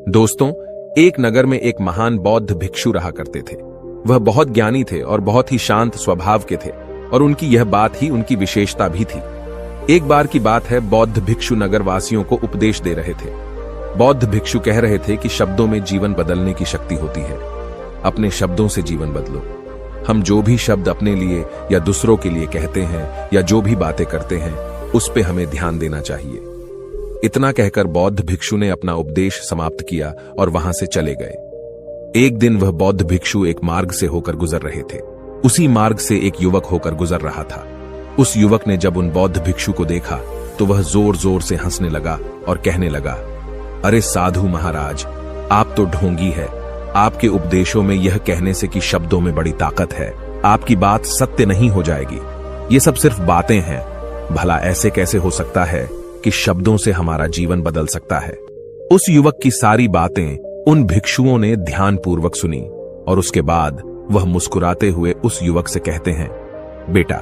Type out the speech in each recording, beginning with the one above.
दोस्तों, एक नगर में एक महान बौद्ध भिक्षु रहा करते थे। वह बहुत ज्ञानी थे और बहुत ही शांत स्वभाव के थे और उनकी यह बात ही उनकी विशेषता भी थी। एक बार की बात है, बौद्ध भिक्षु नगर वासियों को उपदेश दे रहे थे। बौद्ध भिक्षु कह रहे थे कि शब्दों में जीवन बदलने की शक्ति होती है। अपने शब्दों से जीवन बदलो। हम जो भी शब्द अपने लिए या दूसरों के लिए कहते हैं या जो भी बातें करते हैं, उस पे हमें ध्यान देना चाहिए। इतना कहकर बौद्ध भिक्षु ने अपना उपदेश समाप्त किया और वहां से चले गए। एक दिन वह बौद्ध भिक्षु एक मार्ग से होकर गुजर रहे थे। उसी मार्ग से एक युवक होकर गुजर रहा था। उस युवक ने जब उन बौद्ध भिक्षु को देखा तो वह जोर जोर से हंसने लगा और कहने लगा, अरे साधु महाराज, आप तो ढोंगी है। आपके उपदेशों में यह कहने से कि शब्दों में बड़ी ताकत है, आपकी बात सत्य नहीं हो जाएगी। ये सब सिर्फ बातें हैं। भला ऐसे कैसे हो सकता है कि शब्दों से हमारा जीवन बदल सकता है। उस युवक की सारी बातें उन भिक्षुओं ने ध्यानपूर्वक सुनी और उसके बाद वह मुस्कुराते हुए उस युवक से कहते हैं, बेटा,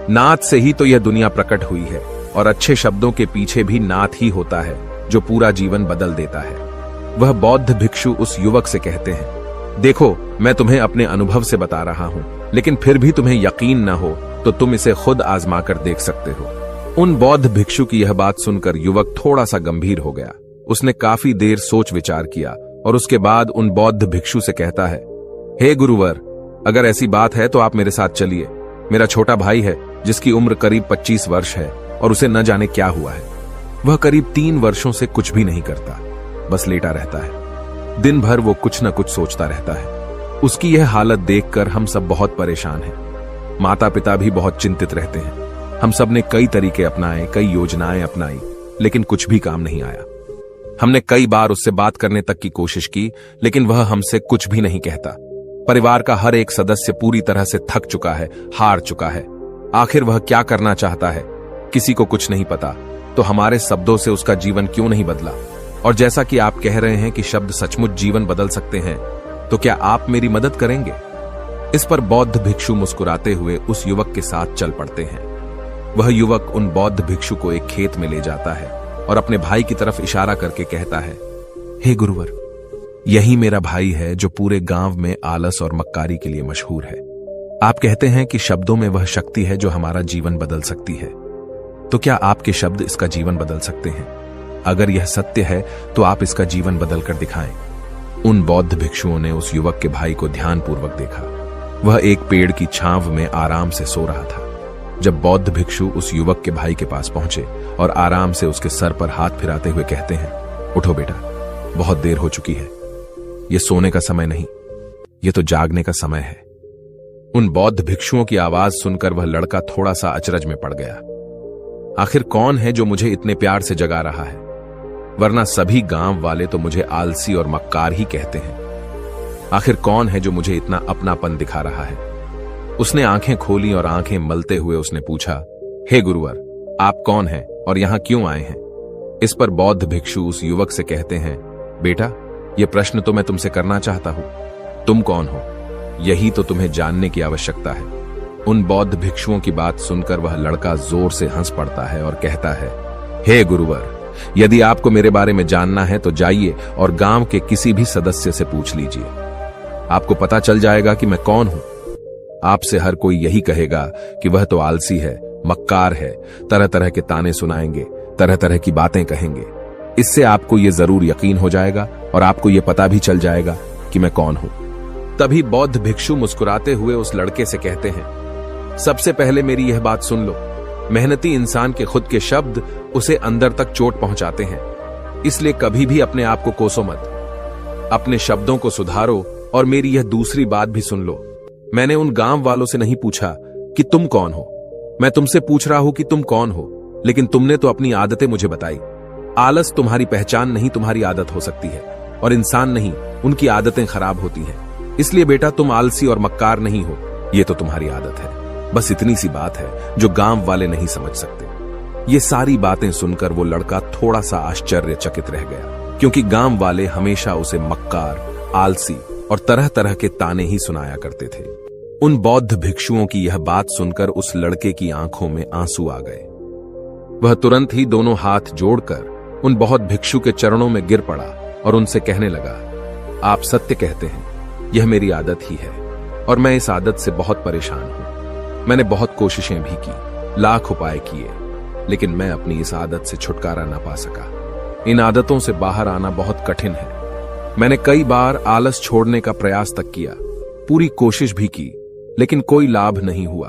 नाद से ही तो यह दुनिया प्रकट हुई है और अच्छे शब्दों के पीछे भी नाद ही होता है जो पूरा जीवन बदल देता है। वह बौद्ध भिक्षु उस युवक से कहते हैं, देखो, मैं तुम्हें अपने अनुभव से बता रहा हूं, लेकिन फिर भी तुम्हें यकीन न हो तो तुम इसे खुद आजमा कर देख सकते हो। उन बौद्ध भिक्षु की यह बात सुनकर युवक थोड़ा सा गंभीर हो गया। उसने काफी देर सोच विचार किया और उसके बाद उन बौद्ध भिक्षु से कहता है, हे गुरुवर, अगर ऐसी बात है तो आप मेरे साथ चलिए। मेरा छोटा भाई है जिसकी उम्र करीब 25 वर्ष है और उसे न जाने क्या हुआ है। वह करीब 3 वर्षों से कुछ भी नहीं करता, बस लेटा रहता है। दिन भर वो कुछ न कुछ सोचता रहता है। उसकी यह हालत देखकर हम सब बहुत परेशान हैं। माता पिता भी बहुत चिंतित रहते हैं। हम सब ने कई तरीके अपनाए, कई योजनाएं अपनाई, लेकिन कुछ भी काम नहीं आया। हमने कई बार उससे बात करने तक की कोशिश की, लेकिन वह हमसे कुछ भी नहीं कहता। परिवार का हर एक सदस्य पूरी तरह से थक चुका है, हार चुका है। आखिर वह क्या करना चाहता है, किसी को कुछ नहीं पता। तो हमारे शब्दों से उसका जीवन क्यों नहीं बदला? और जैसा कि आप कह रहे हैं कि शब्द सचमुच जीवन बदल सकते हैं, तो क्या आप मेरी मदद करेंगे? इस पर बौद्ध भिक्षु मुस्कुराते हुए उस युवक के साथ चल पड़ते हैं। वह युवक उन बौद्ध भिक्षु को एक खेत में ले जाता है और अपने भाई की तरफ इशारा करके कहता है, हे गुरुवर, यही मेरा भाई है जो पूरे गांव में आलस और मक्कारी के लिए मशहूर है। आप कहते हैं कि शब्दों में वह शक्ति है जो हमारा जीवन बदल सकती है। तो क्या आपके शब्द इसका जीवन बदल सकते हैं? अगर यह सत्य है तो आप इसका जीवन बदल कर दिखाएं। उन बौद्ध भिक्षुओं ने उस युवक के भाई को ध्यानपूर्वक देखा। वह एक पेड़ की छांव में आराम से सो रहा था। जब बौद्ध भिक्षु उस युवक के भाई के पास पहुंचे और आराम से उसके सर पर हाथ फिराते हुए कहते हैं, उठो बेटा, बहुत देर हो चुकी है। यह सोने का समय नहीं, यह तो जागने का समय है। उन बौद्ध भिक्षुओं की आवाज सुनकर वह लड़का थोड़ा सा अचरज में पड़ गया। आखिर कौन है जो मुझे इतने प्यार से जगा रहा है? वरना सभी गांव वाले तो मुझे आलसी और मक्कार ही कहते हैं। आखिर कौन है जो मुझे इतना अपनापन दिखा रहा है? उसने आंखें खोली और आंखें मलते हुए उसने पूछा, हे गुरुवर, आप कौन हैं और यहां क्यों आए हैं? इस पर बौद्ध भिक्षु उस युवक से कहते हैं, बेटा, यह प्रश्न तो मैं तुमसे करना चाहता हूं। तुम कौन हो, यही तो तुम्हें जानने की आवश्यकता है। उन बौद्ध भिक्षुओं की बात सुनकर वह लड़का जोर से हंस पड़ता है और कहता है, हे गुरुवर, यदि आपको मेरे बारे में जानना है तो जाइए और गांव के किसी भी सदस्य से पूछ लीजिए। आपको पता चल जाएगा कि मैं कौन हूं। आपसे हर कोई यही कहेगा कि वह तो आलसी है, मक्कार है, तरह तरह के ताने सुनाएंगे, तरह तरह की बातें कहेंगे। इससे आपको यह जरूर यकीन हो जाएगा और आपको यह पता भी चल जाएगा कि मैं कौन हूं। तभी बौद्ध भिक्षु मुस्कुराते हुए उस लड़के से कहते हैं, सबसे पहले मेरी यह बात सुन लो। मेहनती इंसान के खुद के शब्द उसे अंदर तक चोट पहुंचाते हैं। इसलिए कभी भी अपने आप को कोसो मत। अपने शब्दों को सुधारो। और मेरी यह दूसरी बात भी सुन लो। मैंने उन गांव वालों से नहीं पूछा कि तुम कौन हो। मैं तुमसे पूछ रहा हूं कि तुम कौन हो, लेकिन तुमने तो अपनी आदतें मुझे बताई। आलस तुम्हारी पहचान नहीं, तुम्हारी आदत हो सकती है, और इंसान नहीं, उनकी आदतें खराब होती हैं। इसलिए बेटा, तुम आलसी और मक्कार नहीं हो, यह तो तुम्हारी आदत है। बस इतनी सी बात है जो गांव वाले नहीं समझ सकते। ये सारी बातें सुनकर वो लड़का थोड़ा सा आश्चर्यचकित रह गया, क्योंकि गांव वाले हमेशा उसे मक्कार, आलसी और तरह तरह के ताने ही सुनाया करते थे। उन बौद्ध भिक्षुओं की यह बात सुनकर उस लड़के की आंखों में आंसू आ गए। वह तुरंत ही दोनों हाथ जोड़कर उन बौद्ध भिक्षु के चरणों में गिर पड़ा और उनसे कहने लगा, आप सत्य कहते हैं, यह मेरी आदत ही है और मैं इस आदत से बहुत परेशान हूं। मैंने बहुत कोशिशें भी की, लाख उपाय किए, लेकिन मैं अपनी इस आदत से छुटकारा ना पा सका। इन आदतों से बाहर आना बहुत कठिन है। मैंने कई बार आलस छोड़ने का प्रयास तक किया, पूरी कोशिश भी की, लेकिन कोई लाभ नहीं हुआ।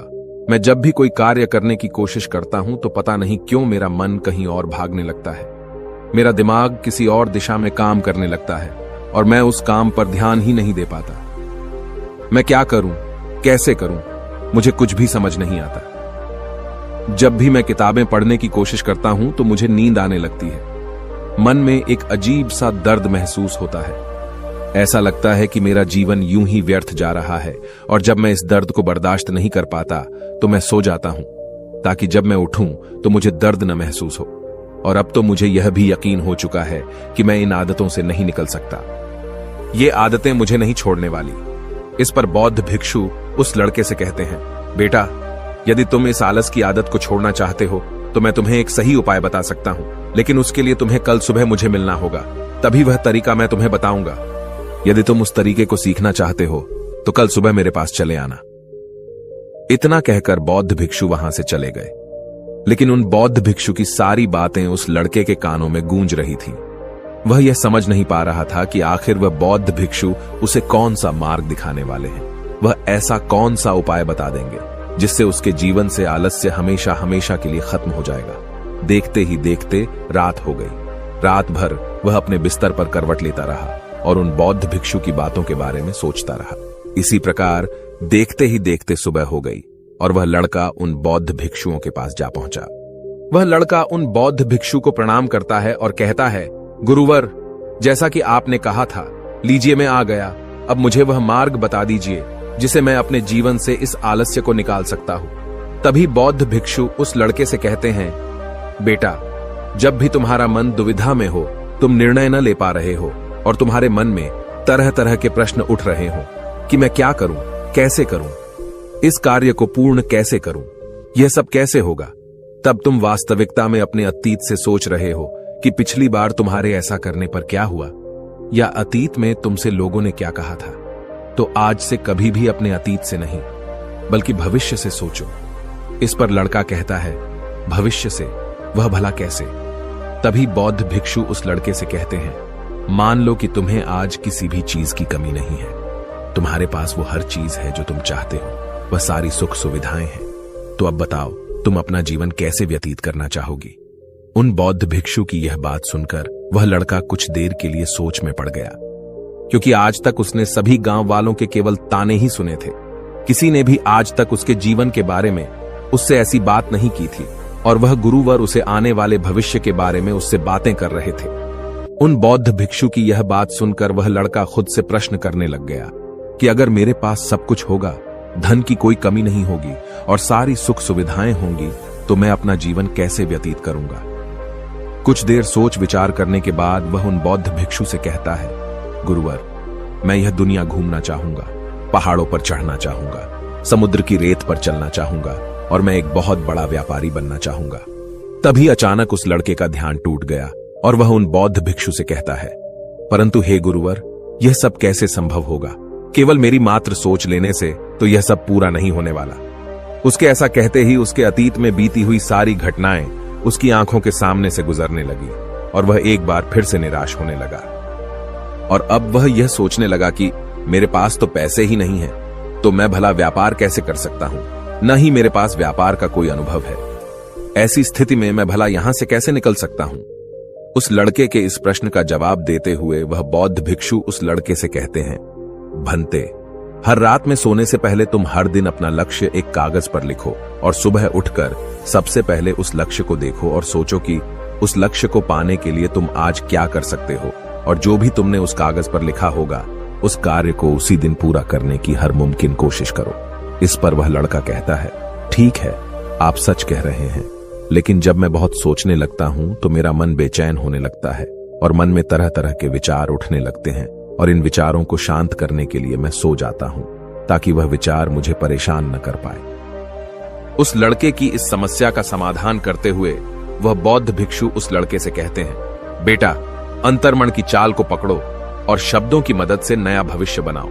मैं जब भी कोई कार्य करने की कोशिश करता हूं तो पता नहीं क्यों मेरा मन कहीं और भागने लगता है। मेरा दिमाग किसी और दिशा में काम करने लगता है और मैं उस काम पर ध्यान ही नहीं दे पाता। मैं क्या करूं, कैसे करूं, मुझे कुछ भी समझ नहीं आता। जब भी मैं किताबें पढ़ने की कोशिश करता हूं तो मुझे नींद आने लगती है। मन में एक अजीब सा दर्द महसूस होता है। ऐसा लगता है कि मेरा जीवन यूं ही व्यर्थ जा रहा है और जब मैं इस दर्द को बर्दाश्त नहीं कर पाता तो मैं सो जाता हूं, ताकि जब मैं उठूं तो मुझे दर्द न महसूस हो। और अब तो मुझे यह भी यकीन हो चुका है कि मैं इन आदतों से नहीं निकल सकता। ये आदतें मुझे नहीं छोड़ने वाली। इस पर बौद्ध भिक्षु उस लड़के से कहते हैं, बेटा, यदि तुम इस आलस की आदत को छोड़ना चाहते हो तो मैं तुम्हें एक सही उपाय बता सकता हूं, लेकिन उसके लिए तुम्हें कल सुबह मुझे मिलना होगा, तभी वह तरीका मैं तुम्हें बताऊंगा। यदि तुम उस तरीके को सीखना चाहते हो तो कल सुबह मेरे पास चले आना। इतना कहकर बौद्ध भिक्षु वहां से चले गए, लेकिन उन बौद्ध भिक्षु की सारी बातें उस लड़के के कानों में गूंज रही थीं। वह यह समझ नहीं पा रहा था कि आखिर वह बौद्ध भिक्षु उसे कौन सा मार्ग दिखाने वाले हैं। वह ऐसा कौन सा उपाय बता देंगे जिससे उसके जीवन से आलस्य हमेशा हमेशा के लिए खत्म हो जाएगा। देखते ही देखते रात हो गई। रात भर वह अपने बिस्तर पर करवट लेता रहा और उन बौद्ध भिक्षु की बातों के बारे में सोचता रहा। इसी प्रकार देखते ही देखते सुबह हो गई और वह लड़का उन बौद्ध भिक्षुओं के पास जा पहुंचा। वह लड़का उन बौद्ध भिक्षु को प्रणाम करता है और कहता है, गुरुवर, जैसा कि आपने कहा था, लीजिए मैं आ गया। अब मुझे वह मार्ग बता दीजिए जिसे मैं अपने जीवन से इस आलस्य को निकाल सकता हूं। तभी बौद्ध भिक्षु उस लड़के से कहते हैं, बेटा, जब भी तुम्हारा मन दुविधा में हो, तुम निर्णय न ले पा रहे हो और तुम्हारे मन में तरह तरह के प्रश्न उठ रहे हो कि मैं क्या करूं, कैसे करूं, इस कार्य को पूर्ण कैसे करूं, यह सब कैसे होगा, तब तुम वास्तविकता में अपने अतीत से सोच रहे हो कि पिछली बार तुम्हारे ऐसा करने पर क्या हुआ, या अतीत में तुमसे लोगों ने क्या कहा था। तो आज से कभी भी अपने अतीत से नहीं, बल्कि भविष्य से सोचो। इस पर लड़का कहता है, भविष्य से? वह भला कैसे? तभी बौद्ध भिक्षु उस लड़के से कहते हैं, मान लो कि तुम्हें आज किसी भी चीज की कमी नहीं है। तुम्हारे पास वो हर चीज है जो तुम चाहते हो, वह सारी सुख सुविधाएं हैं। तो अब बताओ, तुम अपना जीवन कैसे व्यतीत करना चाहोगी? उन बौद्ध भिक्षु की यह बात सुनकर वह लड़का कुछ देर के लिए सोच में पड़ गया, क्योंकि आज तक उसने सभी गांव वालों के केवल ताने ही सुने थे। किसी ने भी आज तक उसके जीवन के बारे में उससे ऐसी बात नहीं की थी और वह गुरुवर उसे आने वाले भविष्य के बारे में उससे बातें कर रहे थे। उन बौद्ध भिक्षु की यह बात सुनकर वह लड़का खुद से प्रश्न करने लग गया कि अगर मेरे पास सब कुछ होगा, धन की कोई कमी नहीं होगी और सारी सुख सुविधाएं होंगी, तो मैं अपना जीवन कैसे व्यतीत करूंगा? कुछ देर सोच विचार करने के बाद वह उन बौद्ध भिक्षु से कहता है, गुरुवर, मैं यह दुनिया घूमना चाहूंगा, पहाड़ों पर चढ़ना चाहूंगा, समुद्र की रेत पर चलना चाहूंगा और मैं एक बहुत बड़ा व्यापारी बनना चाहूंगा। तभी अचानक उस लड़के का ध्यान टूट गया और वह उन बौद्ध भिक्षु से कहता है, परंतु हे गुरुवर, यह सब कैसे संभव होगा? केवल मेरी मात्र सोच लेने से तो यह सब पूरा नहीं होने वाला। उसके ऐसा कहते ही उसके अतीत में बीती हुई सारी घटनाएं उसकी आंखों के सामने से गुजरने लगी और वह एक बार फिर से निराश होने लगा। और अब वह यह सोचने लगा कि मेरे पास तो पैसे ही नहीं है, तो मैं भला व्यापार कैसे कर सकता हूं? न ही मेरे पास व्यापार का कोई अनुभव है। ऐसी स्थिति में मैं भला यहां से कैसे निकल सकता हूं? उस लड़के के इस प्रश्न का जवाब देते हुए वह बौद्ध भिक्षु उस लड़के से कहते हैं, भंते, हर रात में सोने से पहले तुम हर दिन अपना लक्ष्य एक कागज पर लिखो और सुबह उठकर सबसे पहले उस लक्ष्य को देखो और सोचो कि उस लक्ष्य को पाने के लिए तुम आज क्या कर सकते हो, और जो भी तुमने उस कागज पर लिखा होगा उस कार्य को उसी दिन पूरा करने की हर मुमकिन कोशिश करो। इस पर वह लड़का कहता है, ठीक है, आप सच कह रहे हैं, लेकिन जब मैं बहुत सोचने लगता हूं तो मेरा मन बेचैन होने लगता है और मन में तरह तरह के विचार उठने लगते हैं और इन विचारों को शांत करने के लिए मैं सो जाता हूं ताकि वह विचार मुझे परेशान न कर पाए। उस लड़के की इस समस्या का समाधान करते हुए वह बौद्ध भिक्षु उस लड़के से कहते हैं, बेटा, अंतर्मन की चाल को पकड़ो और शब्दों की मदद से नया भविष्य बनाओ।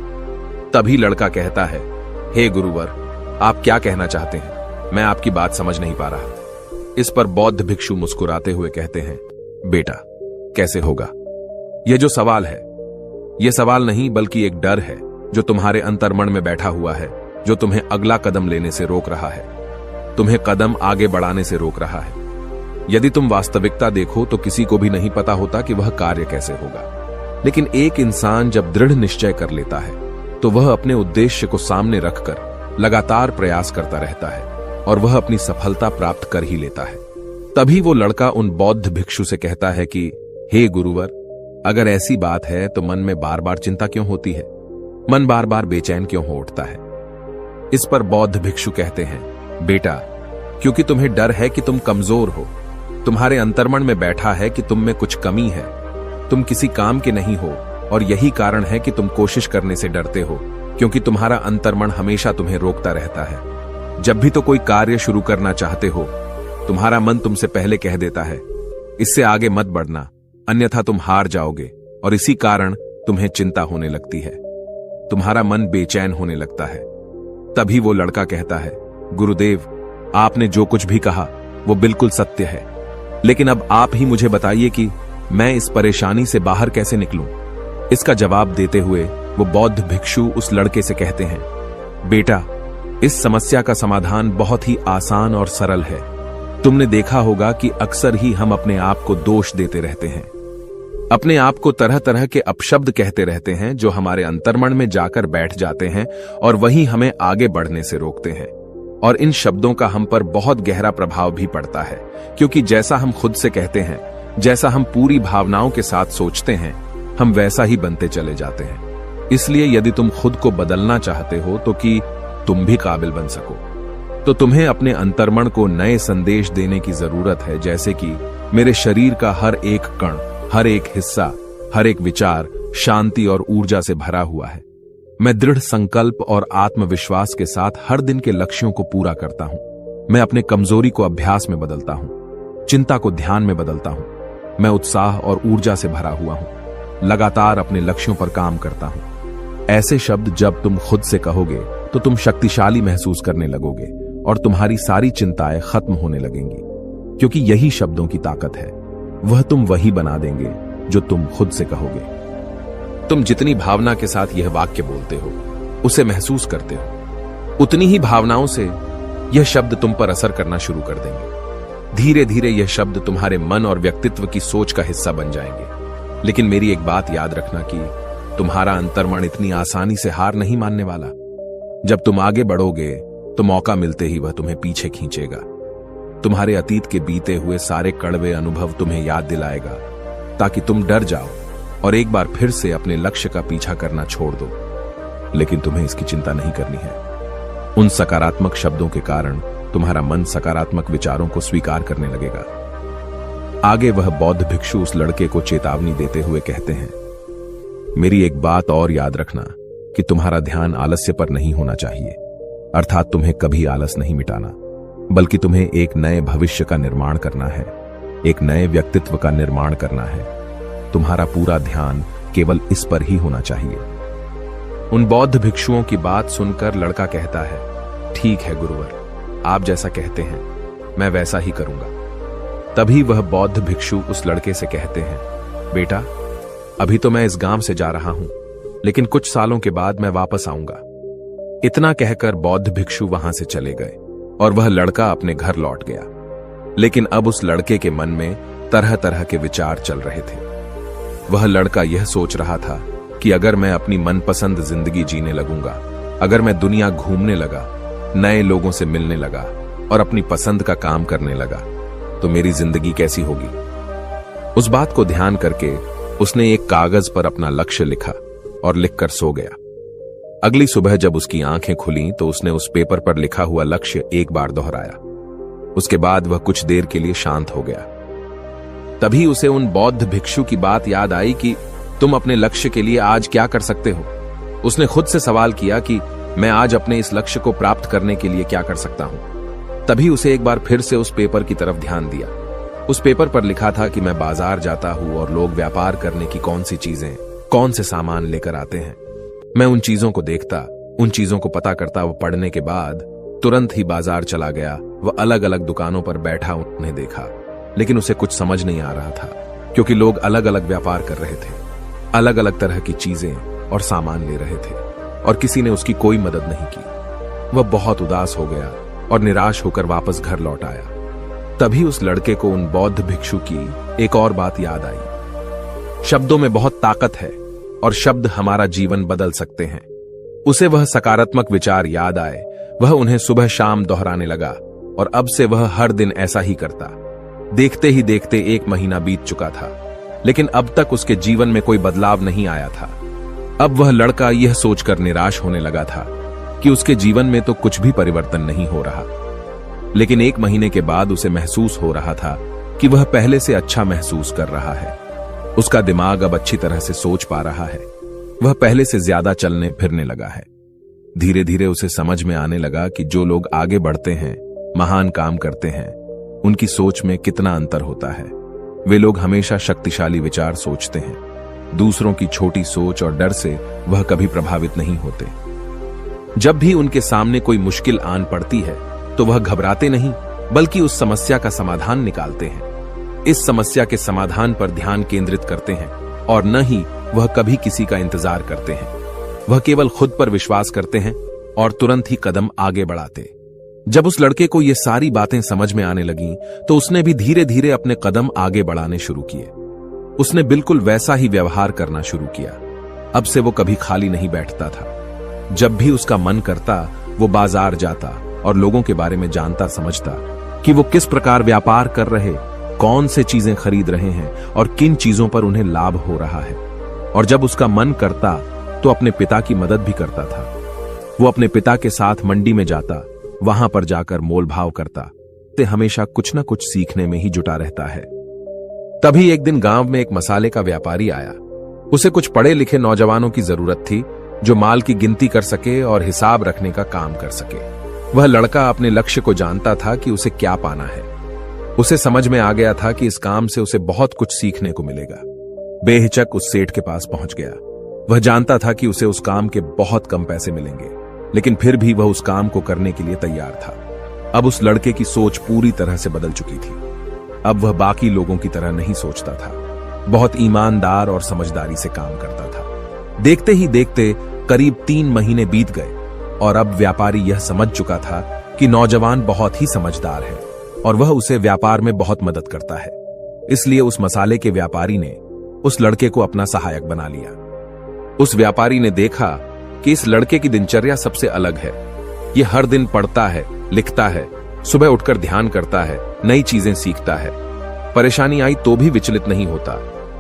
तभी लड़का कहता है, हे गुरुवर, आप क्या कहना चाहते हैं? मैं आपकी बात समझ नहीं पा रहा। इस पर बौद्ध भिक्षु मुस्कुराते हुए कहते हैं, बेटा, कैसे होगा? यह जो सवाल है, यह सवाल नहीं बल्कि एक डर है जो तुम्हारे अंतर्मन में बैठा हुआ है, जो तुम्हें अगला कदम लेने से रोक रहा है, तुम्हें कदम आगे बढ़ाने से रोक रहा है। यदि तुम वास्तविकता देखो तो किसी को भी नहीं पता होता कि वह कार्य कैसे होगा, लेकिन एक इंसान जब दृढ़ निश्चय कर लेता है तो वह अपने उद्देश्य को सामने रखकर लगातार प्रयास करता रहता है और वह अपनी सफलता प्राप्त कर ही लेता है। तभी वो लड़का उन बौद्ध भिक्षु से कहता है कि हे गुरुवर, अगर ऐसी बात है तो मन में बार बार चिंता क्यों होती है? मन बार बार बेचैन क्यों हो उठता है? इस पर बौद्ध भिक्षु कहते हैं, बेटा, क्योंकि तुम्हें डर है कि तुम कमजोर हो। तुम्हारे अंतर्मन में बैठा है कि तुम में कुछ कमी है, तुम किसी काम के नहीं हो, और यही कारण है कि तुम कोशिश करने से डरते हो, क्योंकि तुम्हारा अंतर्मन हमेशा तुम्हें रोकता रहता है। जब भी तो कोई कार्य शुरू करना चाहते हो, तुम्हारा मन तुमसे पहले कह देता है, इससे आगे मत बढ़ना, अन्यथा तुम हार जाओगे, और इसी कारण तुम्हें चिंता होने लगती है, तुम्हारा मन बेचैन होने लगता है। तभी वो लड़का कहता है, गुरुदेव, आपने जो कुछ भी कहा वो बिल्कुल सत्य है, लेकिन अब आप ही मुझे बताइए कि मैं इस परेशानी से बाहर कैसे निकलूं? इसका जवाब देते हुए वो बौद्ध भिक्षु उस लड़के से कहते हैं, बेटा, इस समस्या का समाधान बहुत ही आसान और सरल है। तुमने देखा होगा कि अक्सर ही हम अपने आप को दोष देते रहते हैं, अपने आप को तरह तरह के अपशब्द कहते रहते हैं जो हमारे अंतर्मन में जाकर बैठ जाते हैं और वही हमें आगे बढ़ने से रोकते हैं। और इन शब्दों का हम पर बहुत गहरा प्रभाव भी पड़ता है, क्योंकि जैसा हम खुद से कहते हैं, जैसा हम पूरी भावनाओं के साथ सोचते हैं, हम वैसा ही बनते चले जाते हैं। इसलिए यदि तुम खुद को बदलना चाहते हो तो कि तुम भी काबिल बन सको, तो तुम्हें अपने अंतर्मन को नए संदेश देने की जरूरत है, जैसे कि मेरे शरीर का हर एक कण, हर एक हिस्सा, हर एक विचार शांति और ऊर्जा से भरा हुआ है। मैं दृढ़ संकल्प और आत्मविश्वास के साथ हर दिन के लक्ष्यों को पूरा करता हूं। मैं अपने कमजोरी को अभ्यास में बदलता हूं, चिंता को ध्यान में बदलता हूं। मैं उत्साह और ऊर्जा से भरा हुआ हूं, लगातार अपने लक्ष्यों पर काम करता हूं। ऐसे शब्द जब तुम खुद से कहोगे तो तुम शक्तिशाली महसूस करने लगोगे और तुम्हारी सारी चिंताएं खत्म होने लगेंगी, क्योंकि यही शब्दों की ताकत है। वह तुम वही बना देंगे जो तुम खुद से कहोगे। तुम जितनी भावना के साथ यह वाक्य बोलते हो, उसे महसूस करते हो, उतनी ही भावनाओं से यह शब्द तुम पर असर करना शुरू कर देंगे। धीरे धीरे यह शब्द तुम्हारे मन और व्यक्तित्व की सोच का हिस्सा बन जाएंगे। लेकिन मेरी एक बात याद रखना कि तुम्हारा अंतर्मन इतनी आसानी से हार नहीं मानने वाला। जब तुम आगे बढ़ोगे तो मौका मिलते ही वह तुम्हें पीछे खींचेगा। तुम्हारे अतीत के बीते हुए सारे कड़वे अनुभव तुम्हें याद दिलाएगा, ताकि तुम डर जाओ और एक बार फिर से अपने लक्ष्य का पीछा करना छोड़ दो। लेकिन तुम्हें इसकी चिंता नहीं करनी है। उन सकारात्मक शब्दों के कारण तुम्हारा मन सकारात्मक विचारों को स्वीकार करने लगेगा। आगे वह बौद्ध भिक्षु उस लड़के को चेतावनी देते हुए कहते हैं, मेरी एक बात और याद रखना कि तुम्हारा ध्यान आलस्य पर नहीं होना चाहिए, अर्थात तुम्हें कभी आलस नहीं मिटाना, बल्कि तुम्हें एक नए भविष्य का निर्माण करना है, एक नए व्यक्तित्व का निर्माण करना है। तुम्हारा पूरा ध्यान केवल इस पर ही होना चाहिए। उन बौद्ध भिक्षुओं की बात सुनकर लड़का कहता है, ठीक है गुरुवर, आप जैसा कहते हैं मैं वैसा ही करूंगा। तभी वह बौद्ध भिक्षु उस लड़के से कहते हैं, बेटा, अभी तो मैं इस गांव से जा रहा हूं, लेकिन कुछ सालों के बाद मैं वापस आऊंगा। इतना कहकर बौद्ध भिक्षु वहां से चले गए और वह लड़का अपने घर लौट गया। लेकिन अब उस लड़के के मन में तरह तरह के विचार चल रहे थे। वह लड़का यह सोच रहा था कि अगर मैं अपनी मनपसंद जिंदगी जीने लगूंगा, अगर मैं दुनिया घूमने लगा, नए लोगों से मिलने लगा और अपनी पसंद का काम करने लगा, तो मेरी जिंदगी कैसी होगी। उस बात को ध्यान करके उसने एक कागज पर अपना लक्ष्य लिखा और लिखकर सो गया। अगली सुबह जब उसकी आंखें खुली तो उसने उस पेपर पर लिखा हुआ लक्ष्य एक बार दोहराया। उसके बाद वह कुछ देर के लिए शांत हो गया। तभी उसे उन बौद्ध भिक्षु की बात याद आई कि तुम अपने लक्ष्य के लिए आज क्या कर सकते हो। उसने खुद से सवाल किया कि मैं आज अपने इस लक्ष्य को प्राप्त करने के लिए क्या कर सकता हूं। तभी उसे एक बार फिर से उस पेपर की तरफ ध्यान दिया। उस पेपर पर लिखा था कि मैं बाजार जाता हूँ और लोग व्यापार करने की कौन सी चीजें, कौन से सामान लेकर आते हैं। मैं उन चीजों को देखता, उन चीजों को पता करता। वो पढ़ने के बाद तुरंत ही बाजार चला गया। वह अलग अलग दुकानों पर बैठा उन्हें देखा, लेकिन उसे कुछ समझ नहीं आ रहा था, क्योंकि लोग अलग अलग व्यापार कर रहे थे, अलग अलग तरह की चीजें और सामान ले रहे थे, और किसी ने उसकी कोई मदद नहीं की। वह बहुत उदास हो गया और निराश होकर वापस घर लौट आया। तभी उस लड़के को उन बौद्ध भिक्षु की एक और बात याद आई। शब्दों में बहुत ताकत है और शब्द हमारा जीवन बदल सकते हैं। उसे वह सकारात्मक विचार याद आए। वह उन्हें सुबह शाम दोहराने लगा और अब से वह हर दिन ऐसा ही करता। देखते ही देखते 1 महीना बीत चुका था, लेकिन अब तक उसके जीवन में कोई बदलाव नहीं आया था। अब वह लड़का यह सोचकर निराश होने लगा था कि उसके जीवन में तो कुछ भी परिवर्तन नहीं हो रहा। लेकिन 1 महीने के बाद उसे महसूस हो रहा था कि वह पहले से अच्छा महसूस कर रहा है। उसका दिमाग अब अच्छी तरह से सोच पा रहा है। वह पहले से ज्यादा चलने फिरने लगा है। धीरे धीरे उसे समझ में आने लगा कि जो लोग आगे बढ़ते हैं, महान काम करते हैं, उनकी सोच में कितना अंतर होता है। वे लोग हमेशा शक्तिशाली विचार सोचते हैं। दूसरों की छोटी सोच और डर से वह कभी प्रभावित नहीं होते। जब भी उनके सामने कोई मुश्किल आन पड़ती है तो वह घबराते नहीं, बल्कि उस समस्या का समाधान निकालते हैं। इस समस्या के समाधान पर ध्यान केंद्रित करते हैं और न ही वह कभी किसी का इंतजार करते हैं। वह केवल खुद पर विश्वास करते हैं और तुरंत ही कदम आगे बढ़ाते। जब उस लड़के को ये सारी बातें समझ में आने लगीं, तो उसने भी धीरे धीरे अपने कदम आगे बढ़ाने शुरू किए। उसने बिल्कुल वैसा ही व्यवहार करना शुरू किया। अब से वो कभी खाली नहीं बैठता था। जब भी उसका मन करता, वो बाजार जाता और लोगों के बारे में जानता समझता कि वो किस प्रकार व्यापार कर रहे, कौन से चीजें खरीद रहे हैं और किन चीजों पर उन्हें लाभ हो रहा है। और जब उसका मन करता तो अपने पिता की मदद भी करता था। वो अपने पिता के साथ मंडी में जाता, वहां पर जाकर मोल भाव करता। ते हमेशा कुछ न कुछ सीखने में ही जुटा रहता है। तभी एक दिन गांव में एक मसाले का व्यापारी आया। उसे कुछ पढ़े लिखे नौजवानों की जरूरत थी, जो माल की गिनती कर सके और हिसाब रखने का काम कर सके। वह लड़का अपने लक्ष्य को जानता था कि उसे क्या पाना है। उसे समझ में आ गया था कि इस काम से उसे बहुत कुछ सीखने को मिलेगा। बेहिचक उस सेठ के पास पहुंच गया। वह जानता था कि उसे उस काम के बहुत कम पैसे मिलेंगे, लेकिन फिर भी वह उस काम को करने के लिए तैयार था। अब उस लड़के की सोच पूरी तरह से बदल चुकी थी। अब वह बाकी लोगों की तरह नहीं सोचता था। बहुत ईमानदार और समझदारी से काम करता था। देखते ही देखते करीब 3 महीने बीत गए और अब व्यापारी यह समझ चुका था कि नौजवान बहुत ही समझदार है और वह उसे व्यापार में बहुत मदद करता है। इसलिए उस मसाले के व्यापारी ने उस लड़के को अपना सहायक बना लिया। उस व्यापारी ने देखा कि इस लड़के की दिनचर्या सबसे अलग है। यह हर दिन पढ़ता है, लिखता है, सुबह उठकर ध्यान करता है, नई चीजें सीखता है। परेशानी आई तो भी विचलित नहीं होता।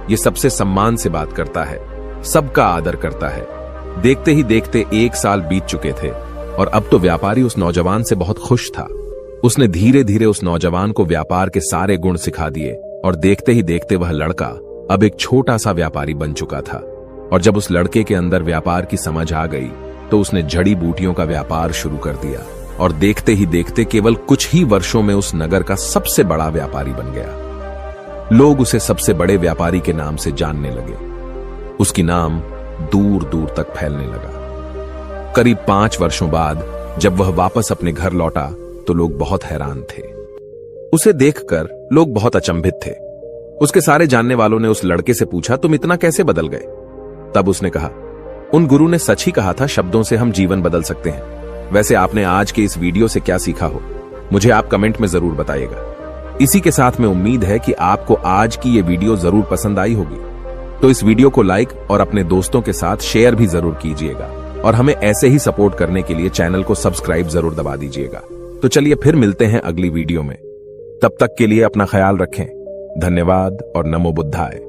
ये सबसे सम्मान से बात करता है, सबका आदर करता है। देखते ही देखते 1 साल बीत चुके थे और अब तो व्यापारी उस नौजवान से बहुत खुश था। उसने धीरे धीरे उस नौजवान को व्यापार के सारे गुण सिखा दिए और देखते ही देखते वह लड़का अब एक छोटा सा व्यापारी बन चुका था। और जब उस लड़के के अंदर व्यापार की समझ आ गई तो उसने जड़ी बूटियों का व्यापार शुरू कर दिया और देखते ही देखते केवल कुछ ही वर्षों में उस नगर का सबसे बड़ा व्यापारी बन गया। लोग उसे सबसे बड़े व्यापारी के नाम से जानने लगे। उसकी नाम दूर दूर तक फैलने लगा। करीब 5 वर्षों बाद जब वह वापस अपने घर लौटा तो लोग बहुत हैरान थे। उसे देखकर लोग बहुत अचंभित थे। उसके सारे जानने वालों ने उस लड़के से पूछा, तुम इतना कैसे बदल गए? तब उसने कहा, उन गुरु ने सच ही कहा था, शब्दों से हम जीवन बदल सकते हैं। वैसे आपने आज के इस वीडियो से क्या सीखा हो, मुझे आप कमेंट में जरूर बताइएगा। इसी के साथ में उम्मीद है कि आपको आज की ये वीडियो जरूर पसंद आई होगी। तो इस वीडियो को लाइक और अपने दोस्तों के साथ शेयर भी जरूर कीजिएगा और हमें ऐसे ही सपोर्ट करने के लिए चैनल को सब्सक्राइब जरूर दबा दीजिएगा। तो चलिए फिर मिलते हैं अगली वीडियो में। तब तक के लिए अपना ख्याल रखें। धन्यवाद और नमो बुद्धाय।